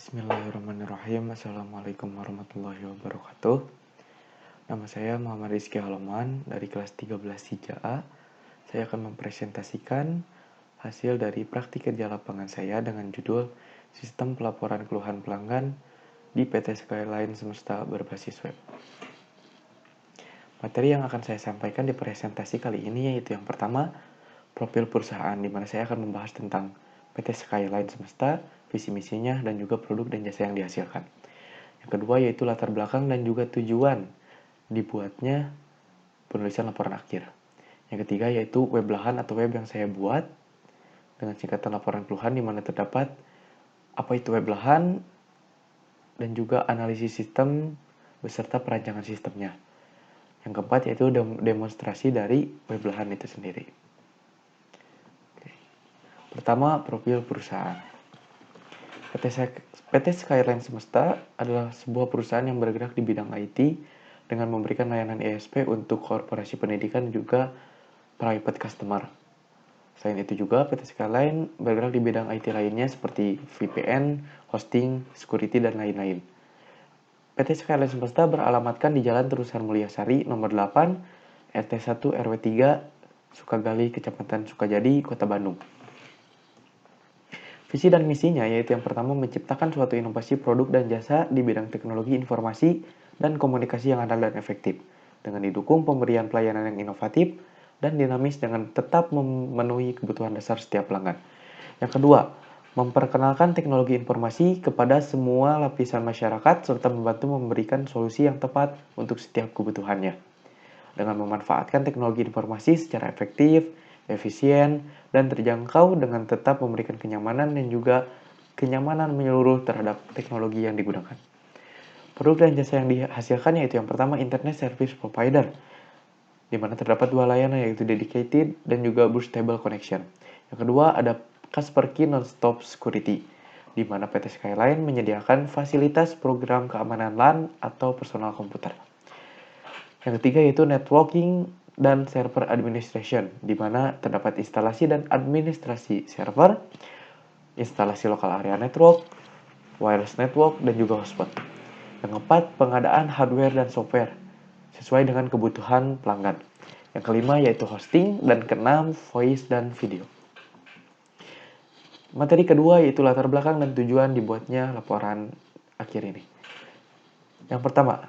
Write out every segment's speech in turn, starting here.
Bismillahirrahmanirrahim. Assalamualaikum warahmatullahi wabarakatuh. Nama saya Muhammad Rizky Haloman dari kelas 13 3A. Saya akan mempresentasikan hasil dari praktik kerja lapangan saya dengan judul Sistem Pelaporan Keluhan Pelanggan di PT Skyline Semesta Berbasis Web. Materi yang akan saya sampaikan di presentasi kali ini yaitu yang pertama, profil perusahaan, di mana saya akan membahas tentang PT Skyline Semesta, visi misinya, dan juga produk dan jasa yang dihasilkan. Yang kedua yaitu latar belakang dan juga tujuan dibuatnya penulisan laporan akhir. Yang ketiga yaitu web belahan atau web yang saya buat dengan singkatan laporan keluhan, di mana terdapat apa itu web belahan dan juga analisis sistem beserta perancangan sistemnya. Yang keempat yaitu demonstrasi dari web belahan itu sendiri. Pertama, profil perusahaan. PT Skyline Semesta adalah sebuah perusahaan yang bergerak di bidang IT dengan memberikan layanan ESP untuk korporasi pendidikan dan juga private customer. Selain itu juga PT Skyline bergerak di bidang IT lainnya seperti VPN, hosting, security, dan lain-lain. PT Skyline Semesta beralamatkan di Jalan Terusan Mulyasari nomor 8, RT 1 RW 3, Sukagali, Kecamatan Sukajadi, Kota Bandung. Visi dan misinya yaitu yang pertama menciptakan suatu inovasi produk dan jasa di bidang teknologi informasi dan komunikasi yang andal dan efektif, dengan didukung pemberian pelayanan yang inovatif dan dinamis dengan tetap memenuhi kebutuhan dasar setiap pelanggan. Yang kedua, memperkenalkan teknologi informasi kepada semua lapisan masyarakat serta membantu memberikan solusi yang tepat untuk setiap kebutuhannya. Dengan memanfaatkan teknologi informasi secara efektif, efisien, dan terjangkau dengan tetap memberikan kenyamanan dan juga kenyamanan menyeluruh terhadap teknologi yang digunakan. Produk dan jasa yang dihasilkan yaitu yang pertama Internet Service Provider, di mana terdapat dua layanan yaitu Dedicated dan juga Boostable Connection. Yang kedua ada Kaspersky Non-Stop Security, di mana PT Skyline menyediakan fasilitas program keamanan LAN atau personal komputer. Yang ketiga yaitu Networking dan Server Administration, di mana terdapat instalasi dan administrasi server, instalasi lokal area network, wireless network, dan juga hotspot. Yang keempat, pengadaan hardware dan software sesuai dengan kebutuhan pelanggan. Yang kelima yaitu hosting, dan keenam voice dan video. Materi kedua yaitu latar belakang dan tujuan dibuatnya laporan akhir ini. Yang pertama,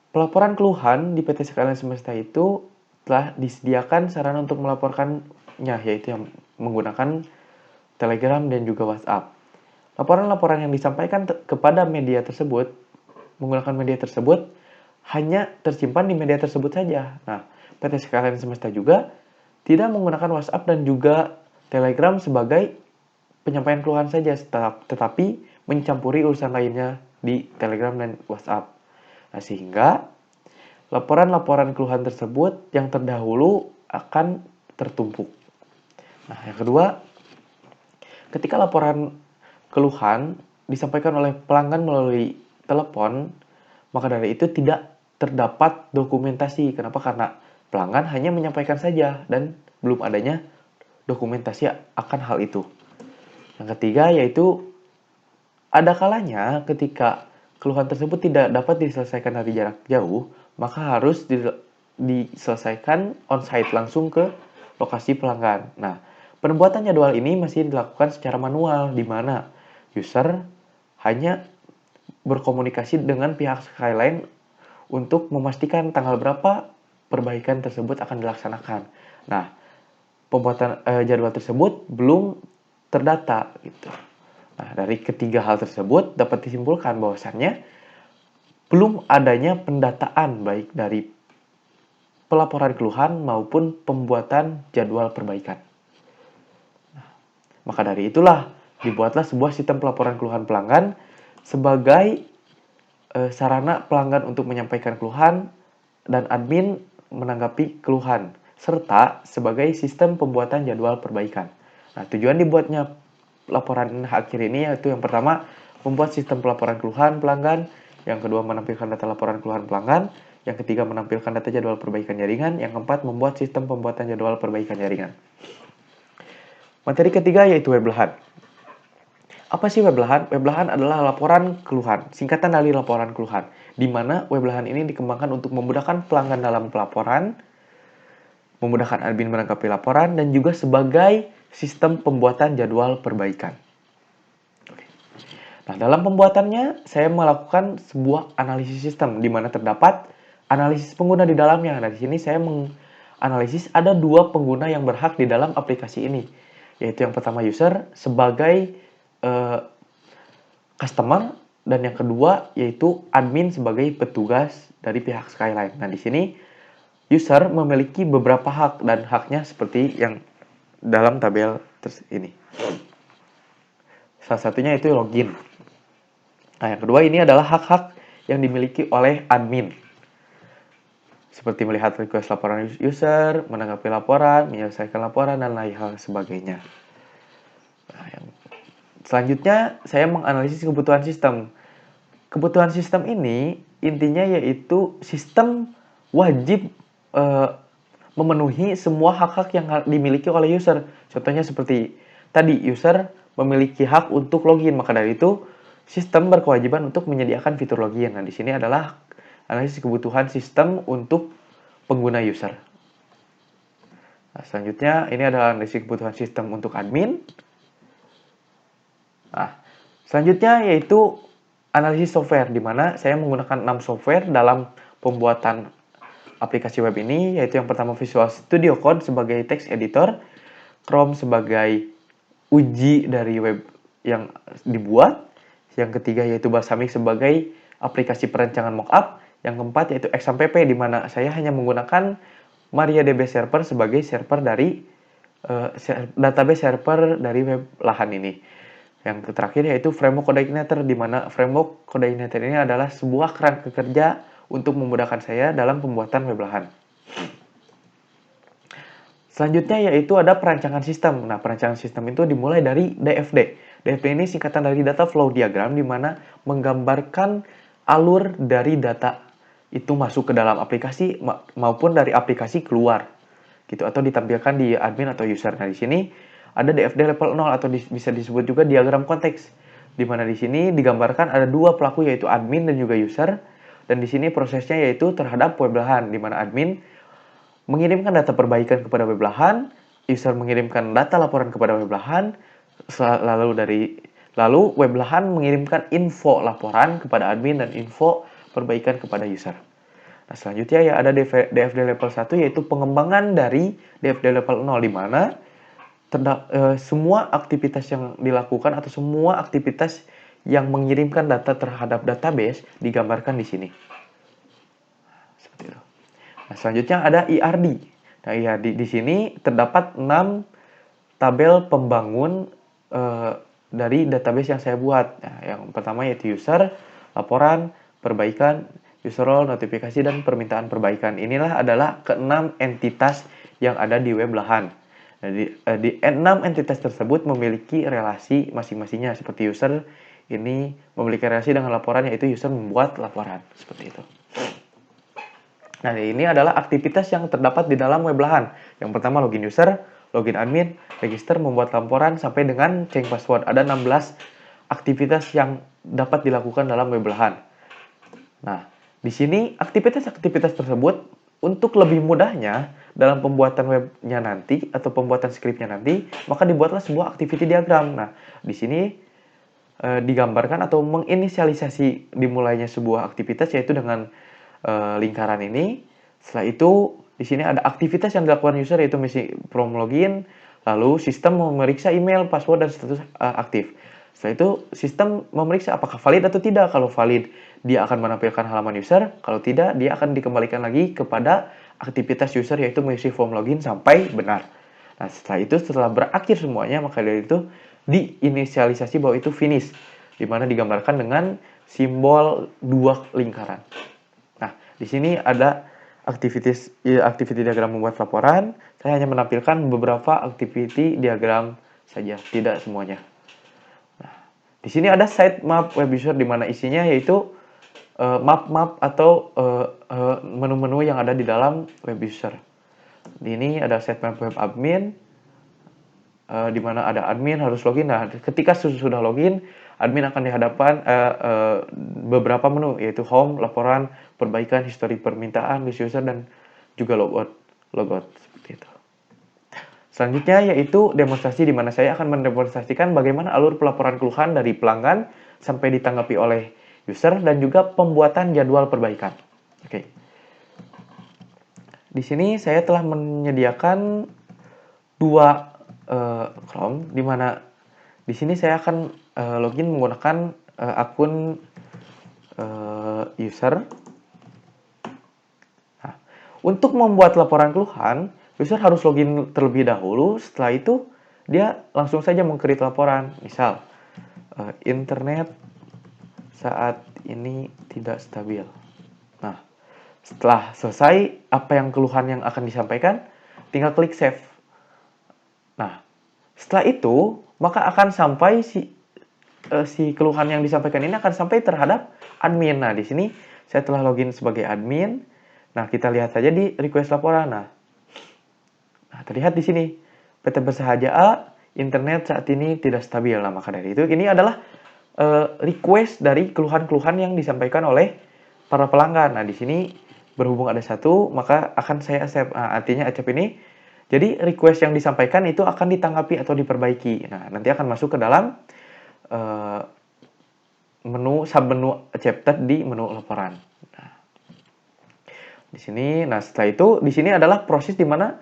pelaporan keluhan di PT Skyline Semesta itu telah disediakan sarana untuk melaporkannya, yaitu yang menggunakan Telegram dan juga WhatsApp. Laporan-laporan yang disampaikan kepada media tersebut, menggunakan media tersebut, hanya tersimpan di media tersebut saja. Nah, PT Skyline Semesta juga tidak menggunakan WhatsApp dan juga Telegram sebagai penyampaian keluhan saja, tetapi mencampuri urusan lainnya di Telegram dan WhatsApp. Nah, sehingga laporan-laporan keluhan tersebut yang terdahulu akan tertumpuk. Nah, yang kedua, ketika laporan keluhan disampaikan oleh pelanggan melalui telepon, maka dari itu tidak terdapat dokumentasi. Kenapa? Karena pelanggan hanya menyampaikan saja dan belum adanya dokumentasi akan hal itu. Yang ketiga yaitu ada kalanya ketika keluhan tersebut tidak dapat diselesaikan dari jarak jauh, maka harus diselesaikan on-site langsung ke lokasi pelanggan. Nah, pembuatan jadwal ini masih dilakukan secara manual, di mana user hanya berkomunikasi dengan pihak Skyline untuk memastikan tanggal berapa perbaikan tersebut akan dilaksanakan. Nah, pembuatan jadwal tersebut belum terdata gitu. Nah, dari ketiga hal tersebut dapat disimpulkan bahwasannya belum adanya pendataan baik dari pelaporan keluhan maupun pembuatan jadwal perbaikan. Nah, maka dari itulah dibuatlah sebuah sistem pelaporan keluhan pelanggan sebagai sarana pelanggan untuk menyampaikan keluhan dan admin menanggapi keluhan, serta sebagai sistem pembuatan jadwal perbaikan. Nah, tujuan dibuatnya laporan akhir ini yaitu yang pertama, membuat sistem pelaporan keluhan pelanggan, yang kedua menampilkan data laporan keluhan pelanggan, yang ketiga menampilkan data jadwal perbaikan jaringan, yang keempat membuat sistem pembuatan jadwal perbaikan jaringan. Materi ketiga yaitu web belahan. Apa sih Weblahan? Weblahan adalah laporan keluhan, singkatan dari laporan keluhan, di mana Weblahan ini dikembangkan untuk memudahkan pelanggan dalam pelaporan, memudahkan admin menanggapi laporan, dan juga sebagai sistem pembuatan jadwal perbaikan. Nah, dalam pembuatannya, saya melakukan sebuah analisis sistem, di mana terdapat analisis pengguna di dalamnya. Nah, di sini saya menganalisis ada 2 pengguna yang berhak di dalam aplikasi ini, yaitu yang pertama user sebagai customer, dan yang kedua yaitu admin sebagai petugas dari pihak Skyline. Nah, di sini user memiliki beberapa hak, dan haknya seperti yang dalam tabel ini. Salah satunya itu login. Nah, yang kedua ini adalah hak-hak yang dimiliki oleh admin. Seperti melihat request laporan user, menanggapi laporan, menyelesaikan laporan, dan lain hal sebagainya. Nah, selanjutnya, saya menganalisis kebutuhan sistem. Kebutuhan sistem ini intinya yaitu sistem wajib memenuhi semua hak-hak yang dimiliki oleh user. Contohnya seperti tadi, user memiliki hak untuk login, maka dari itu sistem berkewajiban untuk menyediakan fitur login. Nah, di sini adalah analisis kebutuhan sistem untuk pengguna user. Nah, selanjutnya ini adalah analisis kebutuhan sistem untuk admin. Nah, selanjutnya yaitu analisis software, di mana saya menggunakan 6 software dalam pembuatan aplikasi web ini, yaitu yang pertama Visual Studio Code sebagai text editor, Chrome sebagai uji dari web yang dibuat, yang ketiga yaitu Balsamiq sebagai aplikasi perancangan mockup, yang keempat yaitu XAMPP, di mana saya hanya menggunakan MariaDB Server sebagai server dari database server dari Weblahan ini. Yang terakhir yaitu Framework Coordinator, di mana Framework Coordinator ini adalah sebuah kerangka kerja untuk memudahkan saya dalam pembuatan Weblahan. Selanjutnya yaitu ada perancangan sistem. Nah, perancangan sistem itu dimulai dari DFD. DFD ini singkatan dari Data Flow Diagram, di mana menggambarkan alur dari data itu masuk ke dalam aplikasi maupun dari aplikasi keluar, gitu, atau ditampilkan di admin atau user. Nah, di sini ada DFD level 0 atau bisa disebut juga diagram konteks, di mana di sini digambarkan ada 2 pelaku yaitu admin dan juga user, dan di sini prosesnya yaitu terhadap Weblahan, di mana admin mengirimkan data perbaikan kepada Weblahan, user mengirimkan data laporan kepada Weblahan, lalu Weblahan mengirimkan info laporan kepada admin dan info perbaikan kepada user. Nah, selanjutnya ya ada DFD level 1 yaitu pengembangan dari DFD level 0, di mana semua aktivitas yang dilakukan atau semua aktivitas yang mengirimkan data terhadap database digambarkan di sini. Seperti itu. Nah, selanjutnya ada IRD. Nah, IRD di sini terdapat 6 tabel pembangun dari database yang saya buat. Nah, yang pertama yaitu user, laporan, perbaikan, user role, notifikasi, dan permintaan perbaikan. Inilah adalah ke-6 entitas yang ada di Weblahan. Nah, di 6 entitas tersebut memiliki relasi masing-masingnya. Seperti user ini memiliki relasi dengan laporan, yaitu user membuat laporan. Seperti itu. Nah, ini adalah aktivitas yang terdapat di dalam Weblahan. Yang pertama login user, login admin, register, membuat laporan, sampai dengan change password. Ada 16 aktivitas yang dapat dilakukan dalam Weblahan. Nah, di sini aktivitas-aktivitas tersebut untuk lebih mudahnya dalam pembuatan webnya nanti atau pembuatan skripnya nanti, maka dibuatlah sebuah activity diagram. Nah, di sini digambarkan atau menginisialisasi dimulainya sebuah aktivitas yaitu dengan lingkaran ini. Setelah itu di sini ada aktivitas yang dilakukan user yaitu misi from login, lalu sistem memeriksa email, password, dan status aktif. Setelah itu sistem memeriksa apakah valid atau tidak. Kalau valid, dia akan menampilkan halaman user. Kalau tidak, dia akan dikembalikan lagi kepada aktivitas user yaitu mengisi form login sampai benar. Nah, setelah itu, setelah berakhir semuanya, maka dari itu diinisialisasi bahwa itu finish, di mana digambarkan dengan simbol 2 lingkaran. Nah, di sini ada activity diagram membuat laporan. Saya hanya menampilkan beberapa activity diagram saja, tidak semuanya. Di sini ada sitemap web user, di mana isinya yaitu map-map atau menu-menu yang ada di dalam web user. Di ini ada sitemap web admin, di mana ada admin harus login. Nah, ketika sudah login, admin akan dihadapkan beberapa menu, yaitu home, laporan, perbaikan, histori permintaan, list user, dan juga logout seperti itu. Selanjutnya yaitu demonstrasi, di mana saya akan mendemonstrasikan bagaimana alur pelaporan keluhan dari pelanggan sampai ditanggapi oleh user dan juga pembuatan jadwal perbaikan. Oke. Di sini saya telah menyediakan dua Chrome, di mana di sini saya akan login menggunakan akun user. Nah, untuk membuat laporan keluhan, user harus login terlebih dahulu. Setelah itu, dia langsung saja meng-create laporan. Misal, internet saat ini tidak stabil. Nah, setelah selesai, apa yang keluhan yang akan disampaikan, tinggal klik save. Nah, setelah itu, maka akan sampai si keluhan yang disampaikan ini akan sampai terhadap admin. Nah, di sini saya telah login sebagai admin. Nah, kita lihat saja di request laporan. Nah, terlihat di sini, PT Bersahaja A, internet saat ini tidak stabil. Nah, maka dari itu, ini adalah request dari keluhan-keluhan yang disampaikan oleh para pelanggan. Nah, di sini berhubung ada satu, maka akan saya accept. Nah, artinya accept ini, jadi request yang disampaikan itu akan ditanggapi atau diperbaiki. Nah, nanti akan masuk ke dalam submenu accepted di menu laporan. Nah, di sini, setelah itu, di sini adalah proses di mana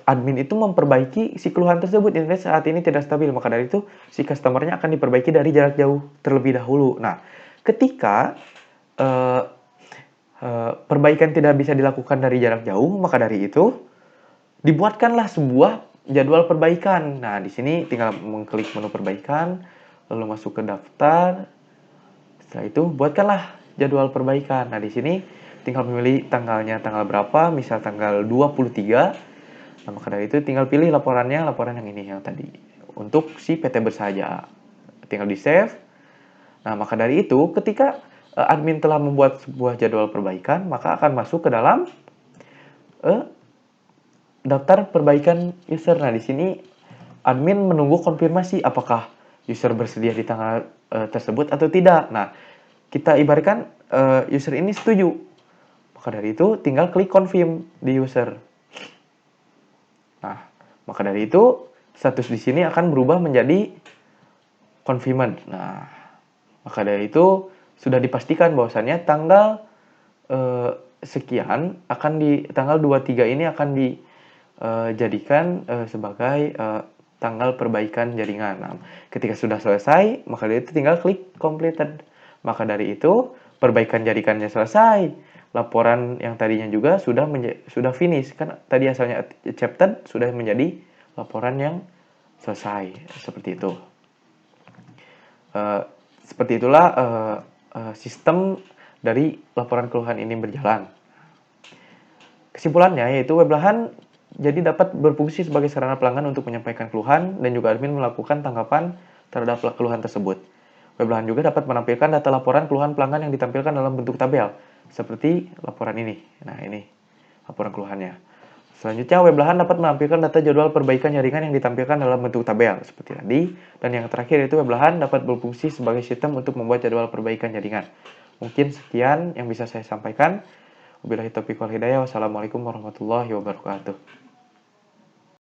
admin itu memperbaiki si keluhan tersebut, internet saat ini tidak stabil. Maka dari itu si customernya akan diperbaiki dari jarak jauh terlebih dahulu. Nah, ketika perbaikan tidak bisa dilakukan dari jarak jauh, maka dari itu dibuatkanlah sebuah jadwal perbaikan. Nah, di sini tinggal mengklik menu perbaikan, lalu masuk ke daftar. Setelah itu buatkanlah jadwal perbaikan. Nah, di sini tinggal memilih tanggalnya, tanggal berapa, misal tanggal 23. Nah, maka dari itu tinggal pilih laporan yang ini, yang tadi. Untuk si PT Bersahaja. Tinggal di save. Nah, maka dari itu ketika admin telah membuat sebuah jadwal perbaikan, maka akan masuk ke dalam daftar perbaikan user. Nah, di sini admin menunggu konfirmasi apakah user bersedia di tanggal tersebut atau tidak. Nah, kita ibaratkan user ini setuju. Maka dari itu tinggal klik confirm di user. Nah, maka dari itu status di sini akan berubah menjadi confirmed. Nah, maka dari itu sudah dipastikan bahwasannya tanggal sekian akan di tanggal 23 ini akan dijadikan sebagai tanggal perbaikan jaringan. Nah, ketika sudah selesai, maka dari itu tinggal klik completed. Maka dari itu perbaikan jaringannya selesai. Laporan yang tadinya juga sudah finish, kan tadi asalnya accepted sudah menjadi laporan yang selesai, seperti itu. Seperti itulah sistem dari laporan keluhan ini berjalan. Kesimpulannya yaitu Weblahan jadi dapat berfungsi sebagai sarana pelanggan untuk menyampaikan keluhan dan juga admin melakukan tanggapan terhadap keluhan tersebut. Weblahan juga dapat menampilkan data laporan keluhan pelanggan yang ditampilkan dalam bentuk tabel, seperti laporan ini. Nah, ini laporan keluhannya. Selanjutnya, Weblahan dapat menampilkan data jadwal perbaikan jaringan yang ditampilkan dalam bentuk tabel, seperti tadi. Dan yang terakhir yaitu Weblahan dapat berfungsi sebagai sistem untuk membuat jadwal perbaikan jaringan. Mungkin sekian yang bisa saya sampaikan. Wabillahi taufiq wal hidayah. Wassalamualaikum warahmatullahi wabarakatuh.